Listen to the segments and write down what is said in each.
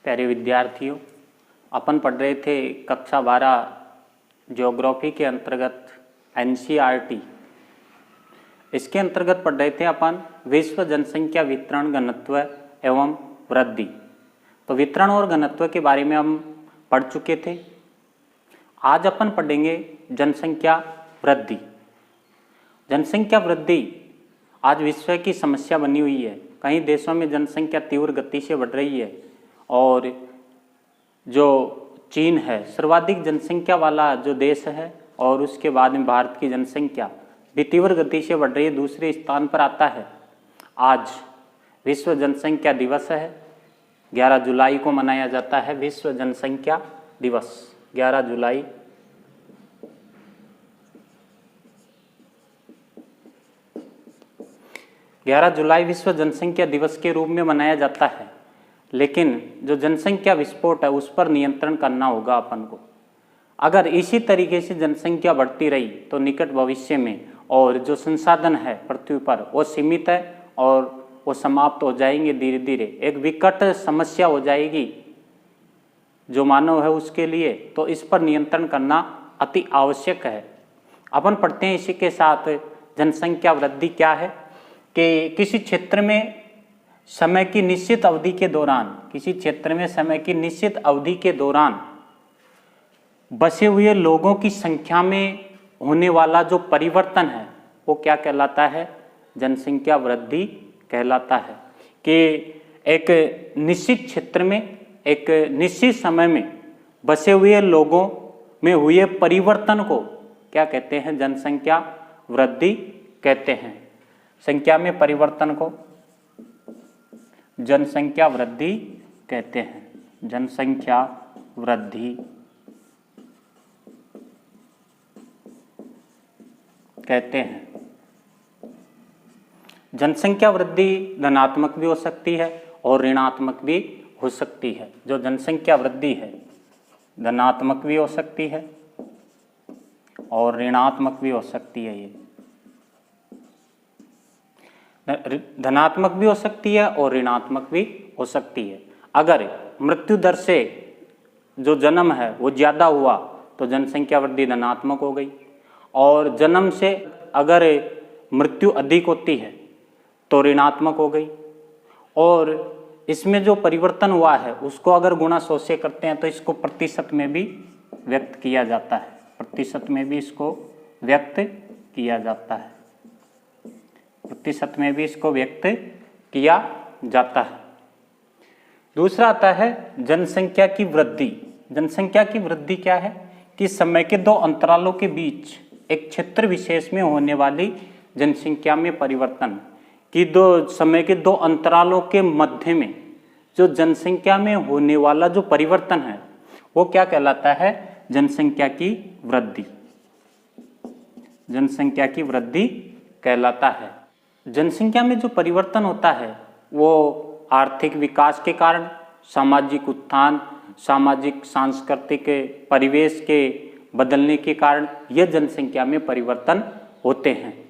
प्यारे विद्यार्थियों, अपन पढ़ रहे थे कक्षा 12 ज्योग्राफी के अंतर्गत एनसीईआरटी। इसके अंतर्गत पढ़ रहे थे अपन विश्व जनसंख्या वितरण घनत्व एवं वृद्धि। तो वितरण और घनत्व के बारे में हम पढ़ चुके थे। आज अपन पढ़ेंगे जनसंख्या वृद्धि। जनसंख्या वृद्धि आज विश्व की समस्या बनी हुई है। कई देशों में जनसंख्या तीव्र गति से बढ़ रही है और जो चीन है सर्वाधिक जनसंख्या वाला जो देश है और उसके बाद में भारत की जनसंख्या भी तीव्र गति से बढ़ रही है, दूसरे स्थान पर आता है। आज विश्व जनसंख्या दिवस है, 11 जुलाई को मनाया जाता है विश्व जनसंख्या दिवस। 11 जुलाई विश्व जनसंख्या दिवस के रूप में मनाया जाता है। लेकिन जो जनसंख्या विस्फोट है उस पर नियंत्रण करना होगा अपन को। अगर इसी तरीके से जनसंख्या बढ़ती रही तो निकट भविष्य में और जो संसाधन है पृथ्वी पर वो सीमित है और वो समाप्त हो जाएंगे धीरे धीरे। एक विकट समस्या हो जाएगी जो मानव है उसके लिए। तो इस पर नियंत्रण करना अति आवश्यक है। अपन पढ़ते हैं इसी के साथ जनसंख्या वृद्धि क्या है कि किसी क्षेत्र में समय की निश्चित अवधि के दौरान बसे हुए लोगों की संख्या में होने वाला जो परिवर्तन है वो क्या कहलाता है? जनसंख्या वृद्धि कहलाता है। कि एक निश्चित क्षेत्र में एक निश्चित समय में बसे हुए लोगों में हुए परिवर्तन को क्या कहते हैं? जनसंख्या वृद्धि कहते हैं। संख्या में परिवर्तन को जनसंख्या वृद्धि कहते हैं। जनसंख्या वृद्धि कहते हैं। जनसंख्या वृद्धि धनात्मक भी हो सकती है और ऋणात्मक भी हो सकती है। जो जनसंख्या वृद्धि है धनात्मक भी हो सकती है और ऋणात्मक भी हो सकती है। ये धनात्मक भी हो सकती है और ऋणात्मक भी हो सकती है। अगर मृत्यु दर से जो जन्म है वो ज़्यादा हुआ तो जनसंख्या वृद्धि धनात्मक हो गई, और जन्म से अगर मृत्यु अधिक होती है तो ऋणात्मक हो गई। और इसमें जो परिवर्तन हुआ है उसको अगर गुणा 100 से करते हैं तो इसको प्रतिशत में भी व्यक्त किया जाता है। प्रतिशत में भी इसको व्यक्त किया जाता है। प्रतिशत में भी इसको व्यक्त किया जाता है। दूसरा आता है जनसंख्या की वृद्धि। जनसंख्या की वृद्धि क्या है? कि समय के दो अंतरालों के बीच एक क्षेत्र विशेष में होने वाली जनसंख्या में परिवर्तन। कि समय के दो अंतरालों के मध्य में जो जनसंख्या में होने वाला जो परिवर्तन है वो क्या कहलाता है? जनसंख्या की वृद्धि। जनसंख्या की वृद्धि कहलाता है। जनसंख्या में जो परिवर्तन होता है वो आर्थिक विकास के कारण, सामाजिक उत्थान, सामाजिक सांस्कृतिक परिवेश के बदलने के कारण यह जनसंख्या में परिवर्तन होते हैं।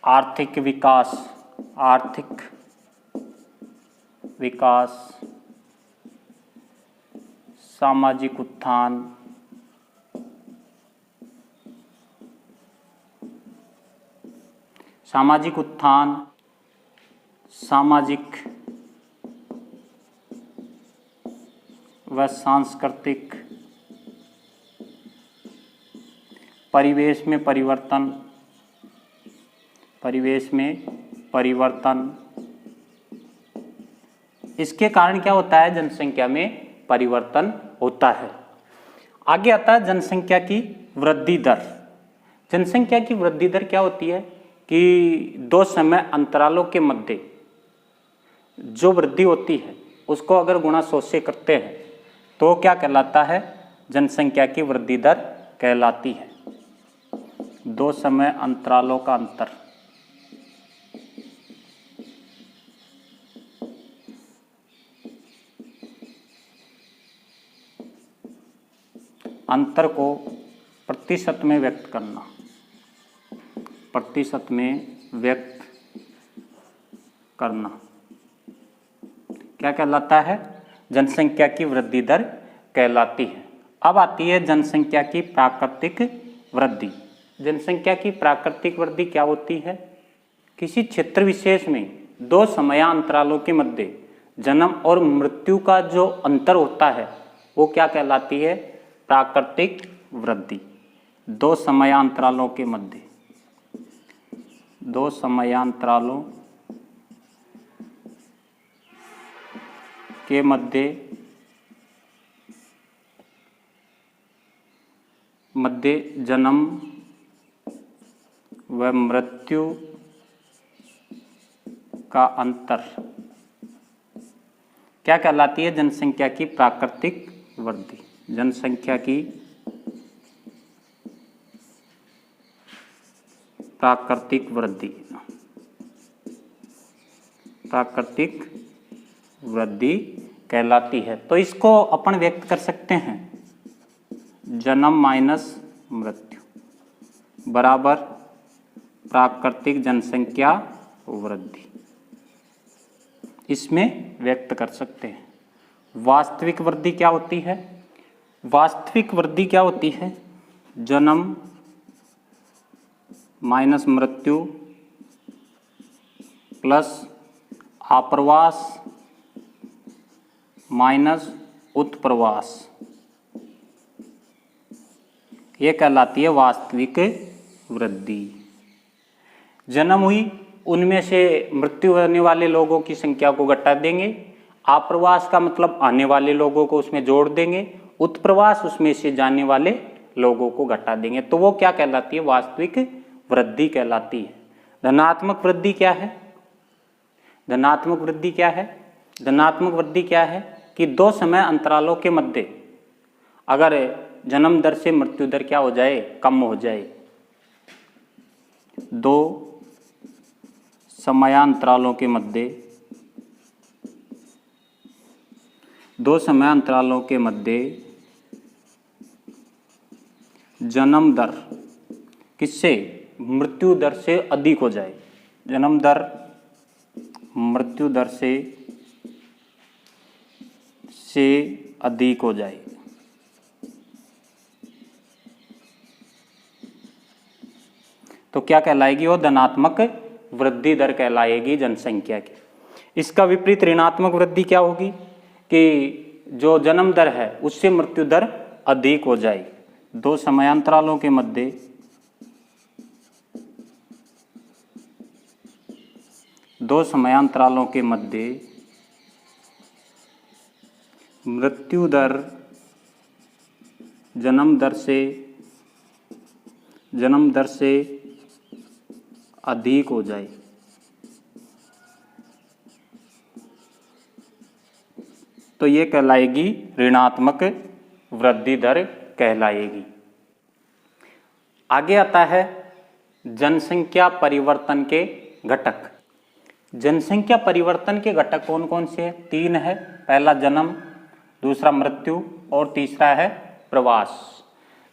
आर्थिक विकास, सामाजिक उत्थान, सामाजिक व सांस्कृतिक परिवेश में परिवर्तन, इसके कारण क्या होता है? जनसंख्या में परिवर्तन होता है। आगे आता है जनसंख्या की वृद्धि दर। जनसंख्या की वृद्धि दर क्या होती है? कि दो समय अंतरालों के मध्य जो वृद्धि होती है उसको अगर गुणा 100 से करते हैं तो क्या कहलाता है? जनसंख्या की वृद्धि दर कहलाती है। दो समय अंतरालों का अंतर को प्रतिशत में व्यक्त करना। प्रतिशत में व्यक्त करना क्या कहलाता है? जनसंख्या की वृद्धि दर कहलाती है। अब आती है जनसंख्या की प्राकृतिक वृद्धि। जनसंख्या की प्राकृतिक वृद्धि क्या होती है? किसी क्षेत्र विशेष में दो समयांतरालों के मध्य जन्म और मृत्यु का जो अंतर होता है वो क्या कहलाती है? प्राकृतिक वृद्धि। दो समयांतरालों के मध्य, दो समयांतरालों के मध्य जन्म व मृत्यु का अंतर क्या कहलाती है? जनसंख्या की प्राकृतिक वृद्धि। जनसंख्या की प्राकृतिक वृद्धि, प्राकृतिक वृद्धि कहलाती है। तो इसको अपन व्यक्त कर सकते हैं जन्म माइनस मृत्यु बराबर प्राकृतिक जनसंख्या वृद्धि, इसमें व्यक्त कर सकते हैं। वास्तविक वृद्धि क्या होती है? वास्तविक वृद्धि क्या होती है? जन्म माइनस मृत्यु प्लस आप्रवास माइनस उत्प्रवास, ये कहलाती है वास्तविक वृद्धि। जन्म हुई, उनमें से मृत्यु होने वाले लोगों की संख्या को घटा देंगे, आप्रवास का मतलब आने वाले लोगों को उसमें जोड़ देंगे, उत्प्रवास उसमें से जाने वाले लोगों को घटा देंगे, तो वो क्या कहलाती है? वास्तविक वृद्धि कहलाती है। धनात्मक वृद्धि क्या है? धनात्मक वृद्धि क्या है? धनात्मक वृद्धि क्या है कि दो समय अंतरालों के मध्य अगर जन्म दर से मृत्यु दर क्या हो जाए? कम हो जाए। दो समयांतरालों के मध्य, दो समयांतरालों के मध्य जन्म दर किससे? मृत्यु दर से अधिक हो जाए। जन्म दर मृत्यु दर से अधिक हो जाए। तो क्या कहलाएगी? वो धनात्मक वृद्धि दर कहलाएगी जनसंख्या की। इसका विपरीत ऋणात्मक वृद्धि क्या होगी कि जो जन्म दर है उससे मृत्यु दर अधिक हो जाए। दो समयांतरालों के मध्य मृत्यु दर जन्म दर से अधिक हो जाए। तो ये कहलाएगी ऋणात्मक वृद्धि दर कहलाएगी। आगे आता है जनसंख्या परिवर्तन के घटक। जनसंख्या परिवर्तन के घटक कौन कौन से हैं? तीन है। पहला जन्म, दूसरा मृत्यु और तीसरा है प्रवास।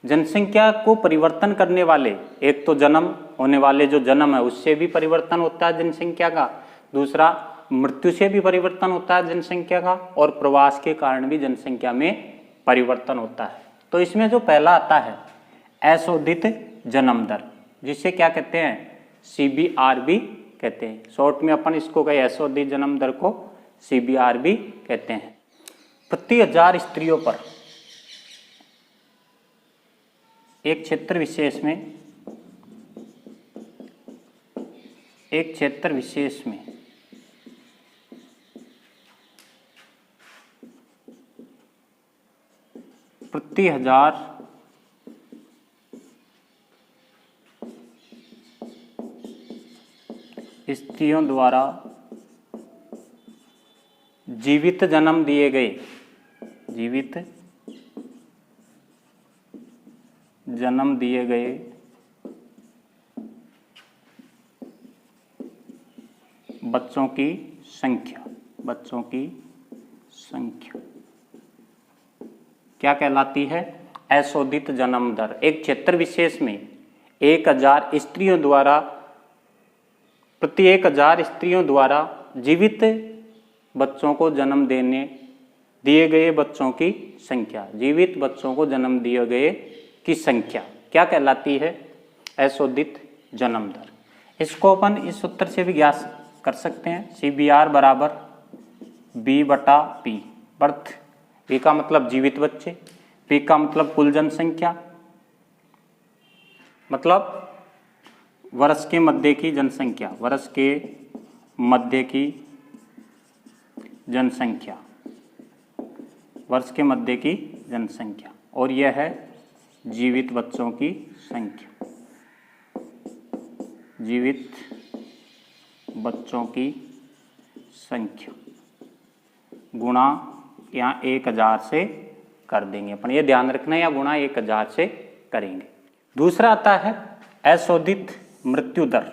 जनसंख्या को परिवर्तन करने वाले, एक तो जन्म होने वाले जो जन्म है उससे भी परिवर्तन होता है जनसंख्या का, दूसरा मृत्यु से भी परिवर्तन होता है जनसंख्या का, और प्रवास के कारण भी जनसंख्या में परिवर्तन होता है। तो इसमें जो पहला आता है अशोधित जन्म दर, जिसे क्या कहते हैं? CBRB कहते हैं। शॉर्ट में अपन इसको कहे अशोधित जन्म दर को CBRB कहते हैं। प्रति 1000 स्त्रियों पर एक क्षेत्र विशेष में प्रति 1000 स्त्रियों द्वारा जीवित जन्म दिए गए बच्चों की संख्या क्या कहलाती है? अशोधित जन्म दर। एक क्षेत्र विशेष में 1000 स्त्रियों द्वारा, प्रति 1000 स्त्रियों द्वारा जीवित बच्चों को जन्म देने दिए गए बच्चों की संख्या, जीवित बच्चों को जन्म दिए गए की संख्या क्या कहलाती है? अशोधित जन्म दर। इसको अपन इस सूत्र से भी ज्ञात कर सकते हैं, CBR बराबर B/P। बर्थ, B का मतलब जीवित बच्चे, P का मतलब कुल जनसंख्या, मतलब वर्ष के मध्य की जनसंख्या, वर्ष के मध्य की जनसंख्या, वर्ष के मध्य की जनसंख्या, और यह है जीवित बच्चों की संख्या, जीवित बच्चों की संख्या गुणा यहाँ 1000 से कर देंगे अपन, ये ध्यान रखना, या गुणा 1000 से करेंगे। दूसरा आता है अशोधित मृत्यु दर।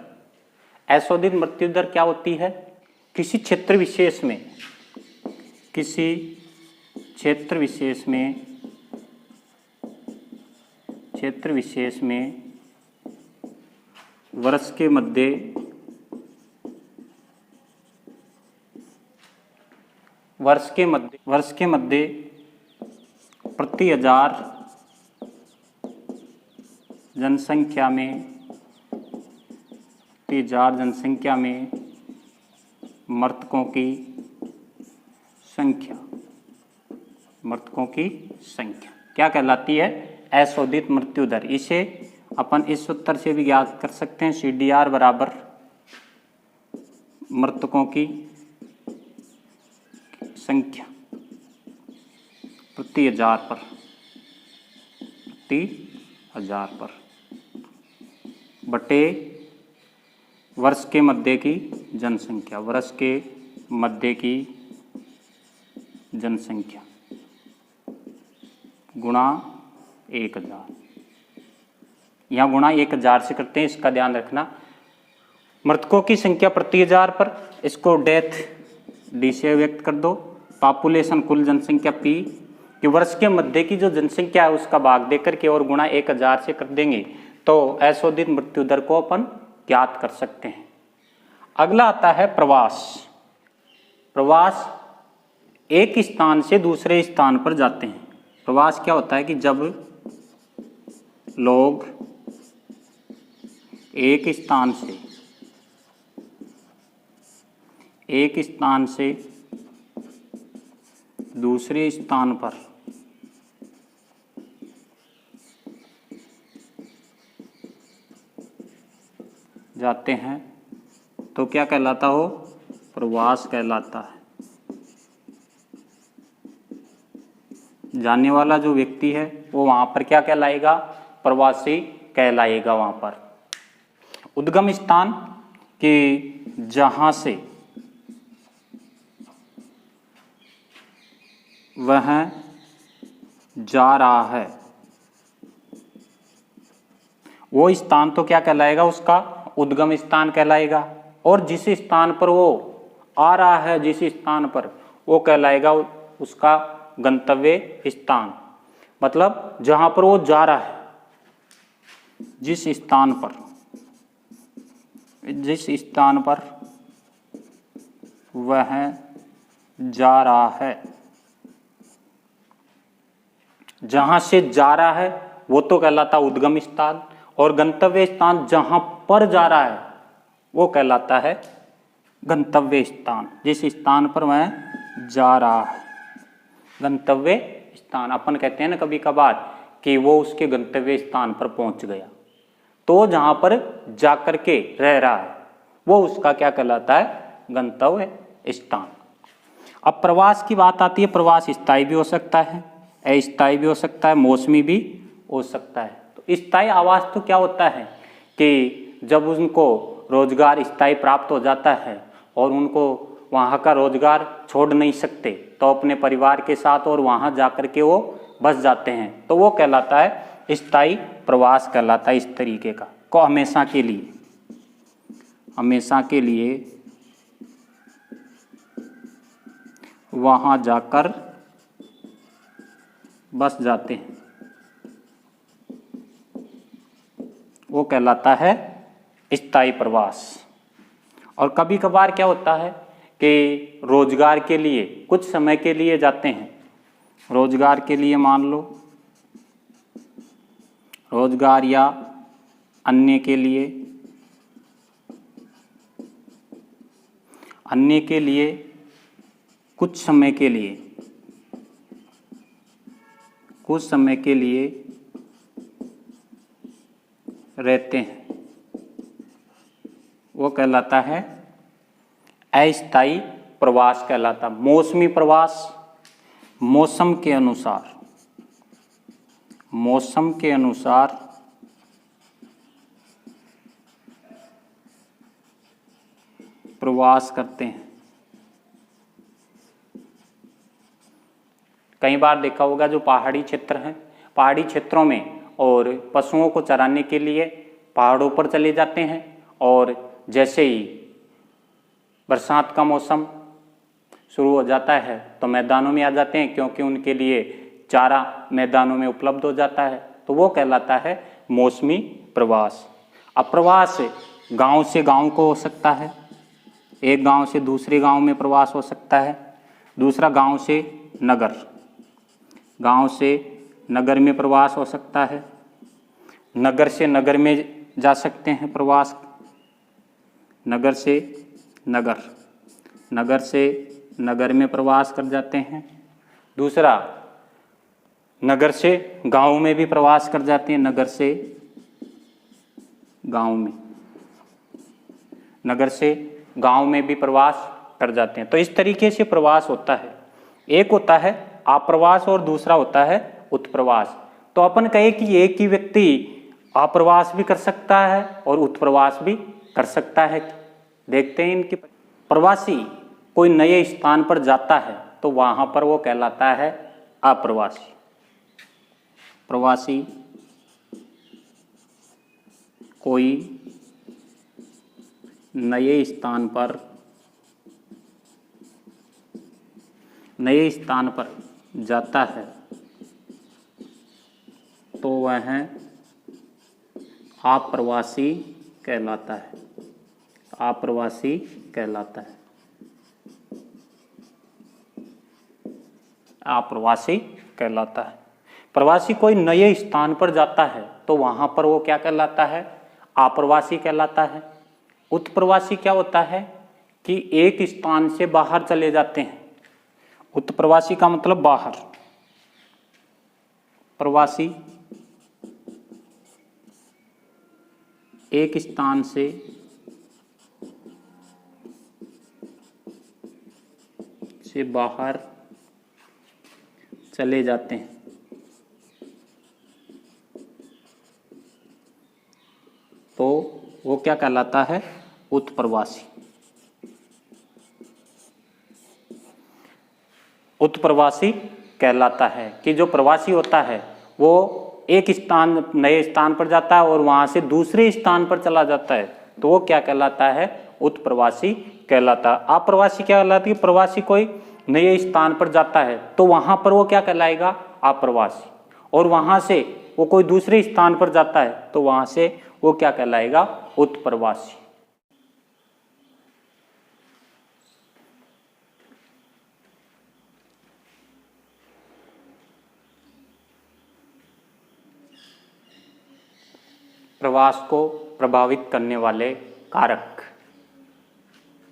अशोधित मृत्यु दर क्या होती है? किसी क्षेत्र विशेष में, किसी क्षेत्र विशेष में वर्ष के मध्य प्रति 1000 जनसंख्या में मृतकों की संख्या क्या कहलाती है? अशोधित मृत्यु दर। इसे अपन इस सूत्र से भी ज्ञात कर सकते हैं, CDR बराबर मृतकों की संख्या प्रति 1000 पर बटे वर्ष के मध्य की जनसंख्या, वर्ष के मध्य की जनसंख्या गुणा 1000। यहाँ गुणा 1000 से करते हैं, इसका ध्यान रखना। मृतकों की संख्या प्रति 1000 पर, इसको डेथ D से व्यक्त कर दो, पॉपुलेशन कुल जनसंख्या P कि वर्ष के मध्य की जो जनसंख्या है उसका भाग देकर के और गुणा 1000 से कर देंगे तो अशोधित मृत्यु दर को अपन ज्ञात कर सकते हैं। अगला आता है प्रवास। प्रवास एक स्थान से दूसरे स्थान पर जाते हैं। प्रवास क्या होता है कि जब लोग एक स्थान से दूसरे स्थान पर जाते हैं तो क्या कहलाता हो? प्रवास कहलाता है। जाने वाला जो व्यक्ति है वो वहां पर क्या कहलाएगा? प्रवासी कहलाएगा। वहां पर उद्गम स्थान कि जहां से वह जा रहा है वो स्थान तो क्या कहलाएगा? उसका उद्गम स्थान कहलाएगा। और जिस स्थान पर वो आ रहा है, जिस स्थान पर वो कहलाएगा उसका गंतव्य स्थान। मतलब जहां पर वो जा रहा है, जिस स्थान पर वह जा रहा है, जहां से जा रहा है वो तो कहलाता उद्गम स्थान, और गंतव्य स्थान जहां पर जा रहा है वो कहलाता है गंतव्य स्थान। जिस स्थान पर वह जा रहा है, गंतव्य स्थान। अपन कहते हैं ना कभी कभार कि वो उसके गंतव्य स्थान पर पहुंच गया, तो जहां पर जाकर के रह रहा है वो उसका क्या कहलाता है? गंतव्य स्थान। अब प्रवास की बात आती है। प्रवास स्थायी भी हो सकता है, अस्थायी भी हो सकता है, मौसमी भी हो सकता है। तो स्थायी आवास तो क्या होता है कि जब उनको रोजगार स्थायी प्राप्त हो जाता है और उनको वहाँ का रोजगार छोड़ नहीं सकते तो अपने परिवार के साथ और वहाँ जा कर के वो बस जाते हैं, तो वो कहलाता है स्थायी प्रवास कहलाता है। इस तरीके का को हमेशा के लिए वहाँ जाकर बस जाते हैं, वो कहलाता है स्थायी प्रवास। और कभी कभार क्या होता है कि रोजगार के लिए कुछ समय के लिए जाते हैं रोजगार के लिए मान लो, रोजगार या अन्य के लिए, अन्य के लिए कुछ समय के लिए, कुछ समय के लिए रहते हैं, वो कहलाता है अस्थायी प्रवास कहलाता। मौसमी प्रवास मौसम के अनुसार, मौसम के अनुसार प्रवास करते हैं। कई बार देखा होगा जो पहाड़ी क्षेत्र हैं, पहाड़ी क्षेत्रों में और पशुओं को चराने के लिए पहाड़ों पर चले जाते हैं, और जैसे ही बरसात का मौसम शुरू हो जाता है तो मैदानों में आ जाते हैं, क्योंकि उनके लिए चारा मैदानों में उपलब्ध हो जाता है, तो वो कहलाता है मौसमी प्रवास। अब प्रवास गांव से गांव को हो सकता है, एक गांव से दूसरे गांव में प्रवास हो सकता है। दूसरा गांव से नगर, गांव से नगर में प्रवास हो सकता है। नगर से नगर में जा सकते हैं प्रवास, नगर से नगर, नगर से नगर में प्रवास कर जाते हैं। दूसरा नगर से गांव में भी प्रवास कर जाते हैं, नगर से गांव में, नगर से गांव में भी प्रवास कर जाते हैं। तो इस तरीके से प्रवास होता है। एक होता है आप्रवास और दूसरा होता है उत्प्रवास। तो अपन कहे कि एक ही व्यक्ति आप्रवास भी कर सकता है और उत्प्रवास भी कर सकता है। देखते हैं इनकी। प्रवासी कोई नए स्थान पर जाता है तो वहां पर वो कहलाता है अप्रवासी। प्रवासी कोई नए स्थान पर जाता है तो वह अप्रवासी कहलाता है, अप्रवासी कहलाता है, अप्रवासी कहलाता है। प्रवासी कोई नए स्थान पर जाता है तो वहां पर वो क्या कहलाता है? अप्रवासी कहलाता है। उत्प्रवासी क्या होता है कि एक स्थान से बाहर चले जाते हैं। उत्प्रवासी का मतलब बाहर, प्रवासी एक स्थान से बाहर चले जाते हैं तो वो क्या कहलाता है? उत्प्रवासी। उत्प्रवासी कहलाता है कि जो प्रवासी होता है वो एक स्थान, नए स्थान पर जाता है और वहां से दूसरे स्थान पर चला जाता है, तो वो क्या कहलाता है? उत्प्रवासी कहलाता है। अप्रवासी क्या कहलाती है? प्रवासी कोई नए स्थान पर जाता है तो वहां पर वो क्या कहलाएगा? अप्रवासी। और वहां से वो कोई दूसरे स्थान पर जाता है तो वहां से वो क्या कहलाएगा? उत्प्रवासी। प्रवास को प्रभावित करने वाले कारक,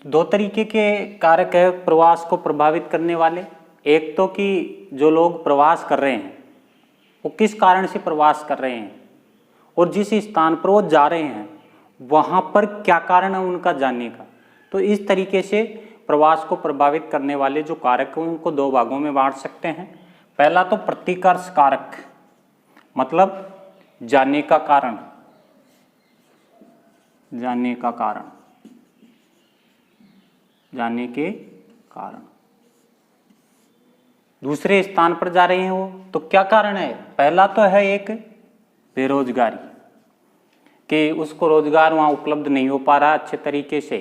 दो तरीके के कारक है प्रवास को प्रभावित करने वाले। एक तो कि जो लोग प्रवास कर रहे हैं वो किस कारण से प्रवास कर रहे हैं और जिस स्थान पर वो जा रहे हैं वहाँ पर क्या कारण है उनका जाने का। तो इस तरीके से प्रवास को प्रभावित करने वाले जो कारक हैं उनको दो भागों में बांट सकते हैं। पहला तो प्रतिकर्ष कारक, मतलब जाने का कारण, जाने का कारण, जाने के कारण। दूसरे स्थान पर जा रहे हैं वो, तो क्या कारण है? पहला तो है एक बेरोजगारी, कि उसको रोजगार वहां उपलब्ध नहीं हो पा रहा अच्छे तरीके से,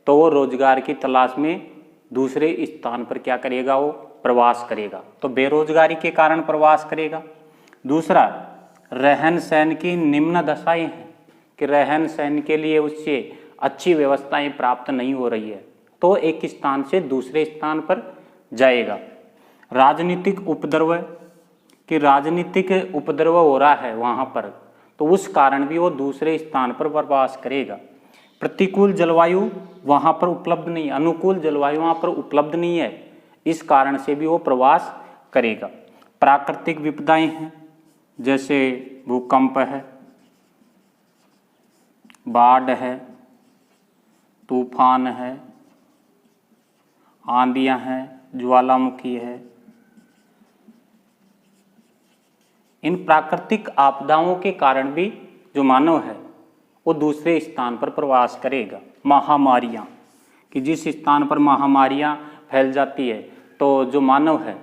तो वो रोजगार की तलाश में दूसरे स्थान पर क्या करेगा? वो प्रवास करेगा, तो बेरोजगारी के कारण प्रवास करेगा। दूसरा रहन सहन की निम्न दशाएं हैं, कि रहन सहन के लिए उससे अच्छी व्यवस्थाएं प्राप्त नहीं हो रही है तो एक स्थान से दूसरे स्थान पर जाएगा। राजनीतिक उपद्रव, कि राजनीतिक उपद्रव हो रहा है वहाँ पर, तो उस कारण भी वो दूसरे स्थान पर प्रवास करेगा। प्रतिकूल जलवायु वहाँ पर उपलब्ध नहीं, अनुकूल जलवायु वहाँ पर उपलब्ध नहीं है, इस कारण से भी वो प्रवास करेगा। प्राकृतिक विपदाएं हैं, जैसे भूकंप है, बाढ़ है, तूफान है, आंधियां हैं, ज्वालामुखी है। इन प्राकृतिक आपदाओं के कारण भी जो मानव है वो दूसरे स्थान पर प्रवास करेगा। महामारियां, कि जिस स्थान पर महामारियां फैल जाती है तो जो मानव है,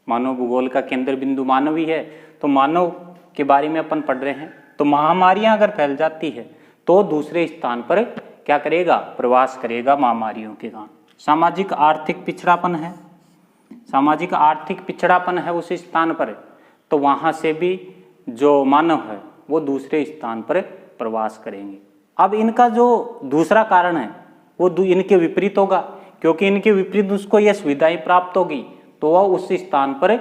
मानव भूगोल का केंद्र बिंदु मानव ही है, तो मानव के बारे में अपन पढ़ रहे हैं, तो महामारियां अगर फैल जाती है तो दूसरे स्थान पर क्या करेगा, प्रवास करेगा महामारियों के कारण। सामाजिक आर्थिक पिछड़ापन है, सामाजिक आर्थिक पिछड़ापन है उस स्थान पर, तो वहाँ से भी जो मानव है वो दूसरे स्थान पर प्रवास करेंगे। अब इनका जो दूसरा कारण है वो इनके विपरीत होगा, क्योंकि इनके विपरीत उसको यह सुविधाएं प्राप्त होगी तो वह उस स्थान पर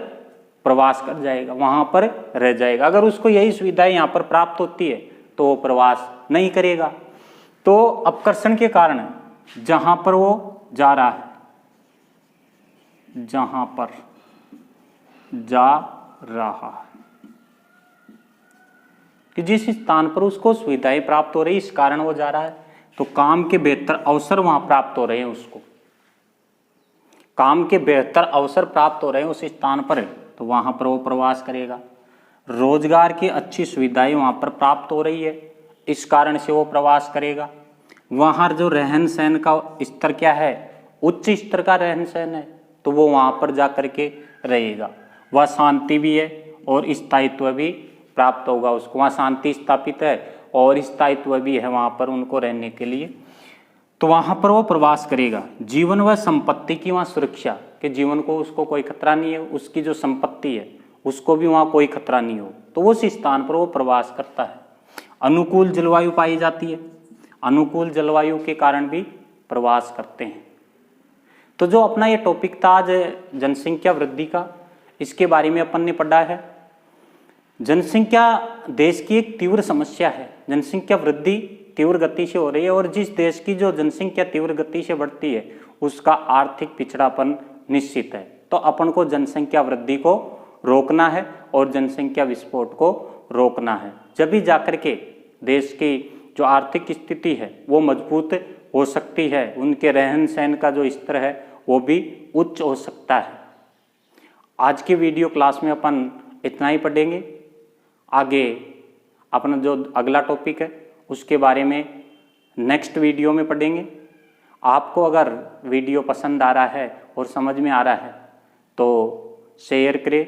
प्रवास कर जाएगा, वहाँ पर रह जाएगा। अगर उसको यही सुविधाएं यहाँ पर प्राप्त होती है तो वो प्रवास नहीं करेगा। तो अपकर्षण के कारण जहाँ पर वो जा रहा है, जहाँ पर जा रहा है, कि जिस स्थान पर उसको सुविधाएं प्राप्त हो रही इस कारण वो जा रहा है, तो काम के बेहतर अवसर वहां प्राप्त हो रहे हैं, उसको काम के बेहतर अवसर प्राप्त हो रहे हैं उस स्थान पर, तो वहां पर वो प्रवास करेगा। रोजगार की अच्छी सुविधाएं वहां पर प्राप्त हो रही है, इस कारण से वो प्रवास करेगा। वहां जो रहन सहन का स्तर क्या है, उच्च स्तर का रहन सहन है, तो वो वहां पर जा करके रहेगा। वह शांति भी है और स्थायित्व भी प्राप्त होगा उसको, वहाँ शांति स्थापित है और स्थायित्व भी है वहाँ पर उनको रहने के लिए, तो वहाँ पर वो प्रवास करेगा। जीवन व संपत्ति की वहाँ सुरक्षा, कि जीवन को उसको कोई खतरा नहीं है, उसकी जो संपत्ति है उसको भी वहाँ कोई खतरा नहीं हो, तो उस स्थान पर वो प्रवास करता है। अनुकूल जलवायु पाई जाती है, अनुकूल जलवायु के कारण भी प्रवास करते हैं। तो जो अपना ये टॉपिक था आज जनसंख्या वृद्धि का, इसके बारे में अपन ने पढ़ा है। जनसंख्या देश की एक तीव्र समस्या है, जनसंख्या वृद्धि तीव्र गति से हो रही है, और जिस देश की जो जनसंख्या तीव्र गति से बढ़ती है उसका आर्थिक पिछड़ापन निश्चित है। तो अपन को जनसंख्या वृद्धि को रोकना है और जनसंख्या विस्फोट को रोकना है, जब भी जाकर के देश की जो आर्थिक स्थिति है वो मजबूत हो सकती है, उनके रहन सहन का जो स्तर है वो भी उच्च हो सकता है। आज की वीडियो क्लास में अपन इतना ही पढ़ेंगे। आगे अपना जो अगला टॉपिक है उसके बारे में नेक्स्ट वीडियो में पढ़ेंगे। आपको अगर वीडियो पसंद आ रहा है और समझ में आ रहा है तो शेयर करें,